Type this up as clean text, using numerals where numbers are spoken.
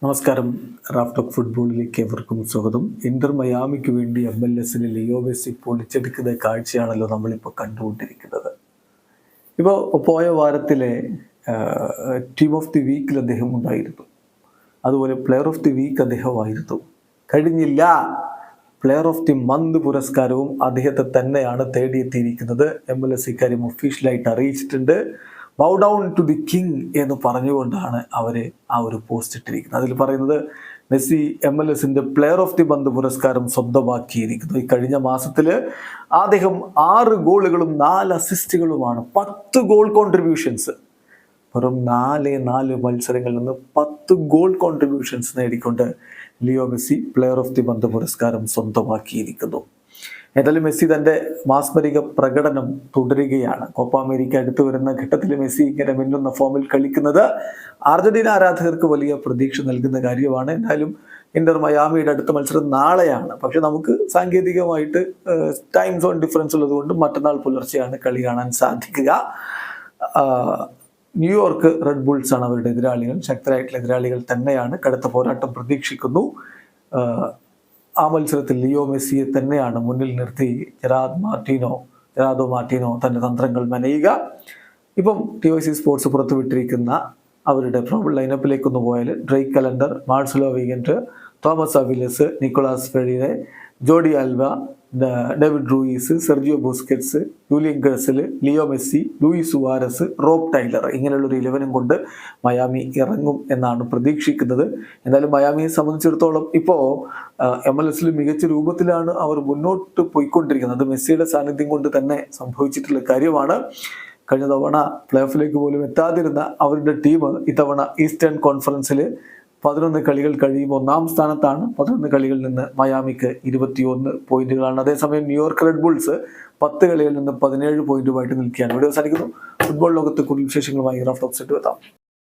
നമസ്കാരം. റാഫ്റ്റോക്ക് ഫുട്ബോളിലേക്ക് ഏവർക്കും സ്വാഗതം. ഇന്റർ മയാമിക്ക് വേണ്ടി MLS ലിയോ മെസ്സി പൊളിച്ചെടുക്കുന്ന കാഴ്ചയാണല്ലോ നമ്മളിപ്പോൾ കണ്ടുകൊണ്ടിരിക്കുന്നത്. ഇപ്പോൾ പോയ വാരത്തിലെ ടീം ഓഫ് ദി വീക്കിൽ അദ്ദേഹം ഉണ്ടായിരുന്നു. അതുപോലെ പ്ലെയർ ഓഫ് ദി വീക്ക് അദ്ദേഹമായിരുന്നു. കഴിഞ്ഞില്ല, പ്ലെയർ ഓഫ് ദി മന്ത് പുരസ്കാരവും അദ്ദേഹത്തെ തന്നെയാണ് തേടിയെത്തിയിരിക്കുന്നത്. MLS ഇക്കാര്യം ഒഫീഷ്യലായിട്ട് അറിയിച്ചിട്ടുണ്ട്. Bow down to the king എന്ന് പറഞ്ഞുകൊണ്ടാണ് അവർ ആ ഒരു പോസ്റ്റ് ഇട്ടിരിക്കുന്നത്. അതിൽ പറയുന്നത് Messi MLS player of the month പുരസ്കാരം സ്വന്തമാക്കിയിരിക്കുന്നു. ഈ കഴിഞ്ഞ മാസത്തിൽ അദ്ദേഹം 6 ഗോളുകളും 4 അസിസ്റ്റുകളുമാണ്, 10 ഗോൾ കോൺട്രിബ്യൂഷൻസ്, വെറും 4 മത്സരങ്ങളിൽ നിന്ന് 10 ഗോൾ കോൺട്രിബ്യൂഷൻസ് നേടിക്കൊണ്ട് Leo Messi player of the month പുരസ്കാരം സ്വന്തമാക്കിയിരിക്കുന്നു. ഏതായാലും മെസ്സി തൻ്റെ മാസ്മരിക പ്രകടനം തുടരുകയാണ്. കോപ്പ അമേരിക്ക അടുത്തു വരുന്ന ഘട്ടത്തിൽ മെസ്സി ഇങ്ങനെ മിന്നുന്ന ഫോമിൽ കളിക്കുന്നത് അർജന്റീന ആരാധകർക്ക് വലിയ പ്രതീക്ഷ നൽകുന്ന കാര്യമാണ്. എന്തായാലും ഇന്റർ മയാമിയുടെ അടുത്ത മത്സരം നാളെയാണ്. പക്ഷെ നമുക്ക് സാങ്കേതികമായിട്ട് ടൈം സോൺ ഡിഫറൻസ് ഉള്ളതുകൊണ്ട് മറ്റന്നാൾ പുലർച്ചെയാണ് കളി കാണാൻ സാധിക്കുക. ന്യൂയോർക്ക് റെഡ് ബുൾസ് ആണ് അവരുടെ എതിരാളികൾ. ശക്തരായിട്ടുള്ള എതിരാളികൾ തന്നെയാണ്. കടുത്ത പോരാട്ടം പ്രതീക്ഷിക്കുന്നു. ആ മത്സരത്തിൽ ലിയോ മെസ്സിയെ തന്നെയാണ് മുന്നിൽ നിർത്തി ജെറാർഡോ മാർട്ടിനോ തൻ്റെ തന്ത്രങ്ങൾ മെനയുക. ഇപ്പം TOC സ്പോർട്സ് പുറത്തുവിട്ടിരിക്കുന്ന അവരുടെ പ്രോബിൾ ലൈനപ്പിലേക്കൊന്ന് പോയാൽ Drake Callender, Marcelo Weigandt, Tomas Aviles, Nicolas Freire, Jordi Alba, David Ruiz, Sergio Busquets, Julian Gressel, Leo Messi, Luis Suarez, Rob Taylor, ഇങ്ങനെയുള്ളൊരു 11 കൊണ്ട് മയാമി ഇറങ്ങും എന്നാണ് പ്രതീക്ഷിക്കുന്നത്. എന്തായാലും മയാമിയെ സംബന്ധിച്ചിടത്തോളം ഇപ്പോൾ MLS മികച്ച രൂപത്തിലാണ് അവർ മുന്നോട്ട് പോയിക്കൊണ്ടിരിക്കുന്നത്. മെസ്സിയുടെ സാന്നിധ്യം കൊണ്ട് തന്നെ സംഭവിച്ചിട്ടുള്ള കാര്യമാണ്. കഴിഞ്ഞ തവണ പ്ലേ ഓഫിലേക്ക് പോലും എത്താതിരുന്ന അവരുടെ ടീം ഇത്തവണ ഈസ്റ്റേൺ കോൺഫറൻസിൽ 11 കളികൾ കഴിയുമ്പോൾ 1-ാം സ്ഥാനത്താണ്. 11 കളികളിൽ നിന്ന് മയാമിക്ക് 21 പോയിന്റുകളാണ്. അതേസമയം ന്യൂയോർക്ക് റെഡ് ബുൾസ് 10 കളികളിൽ നിന്ന് 17 പോയിന്റുമായിട്ട് നിൽക്കുകയാണ്. ഇവിടെ അവസാനിക്കുന്നു. ഫുട്ബോൾ ലോകത്ത് കൂടുതൽ വിശേഷങ്ങളുമായി റാഫ്റ്റോക്സ് എത്താം.